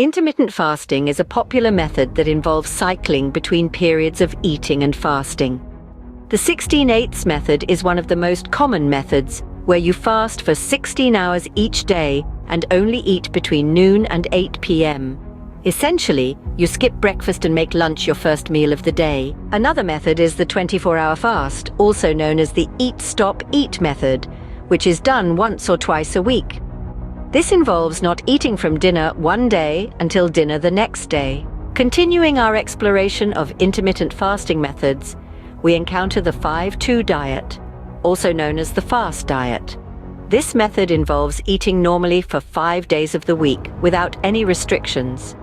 Intermittent fasting is a popular method that involves cycling between periods of eating and fasting. The 16/8 method is one of the most common methods, where you fast for 16 hours each day and only eat between noon and 8 p.m. Essentially, you skip breakfast and make lunch your first meal of the day. Another method is the 24-hour fast, also known as the Eat Stop Eat method, which is done once or twice a week. This involves not eating from dinner one day until dinner the next day. Continuing our exploration of intermittent fasting methods, we encounter the 5-2 diet, also known as the fast diet. This method involves eating normally for 5 days of the week without any restrictions.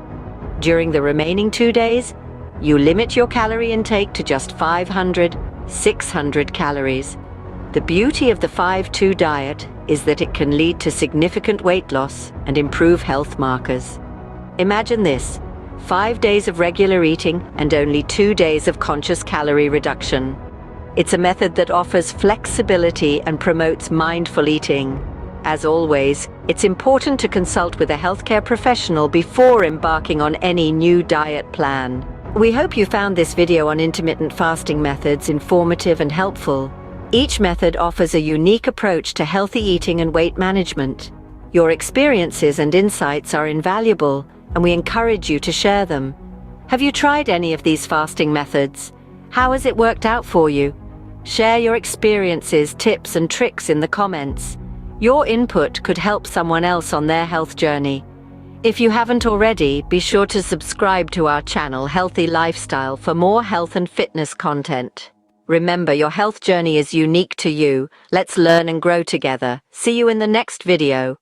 During the remaining 2 days, you limit your calorie intake to just 500-600 calories. The beauty of the 5-2 diet is that it can lead to significant weight loss and improve health markers. Imagine this: 5 days of regular eating and only 2 days of conscious calorie reduction. It's a method that offers flexibility and promotes mindful eating. As always, it's important to consult with a healthcare professional before embarking on any new diet plan. We hope you found this video on intermittent fasting methods informative and helpful. Each method offers a unique approach to healthy eating and weight management. Your experiences and insights are invaluable, and we encourage you to share them. Have you tried any of these fasting methods? How has it worked out for you? Share your experiences, tips, and tricks in the comments. Your input could help someone else on their health journey. If you haven't already, be sure to subscribe to our channel, Healthy Lifestyle, for more health and fitness content. Remember, your health journey is unique to you. Let's learn and grow together. See you in the next video.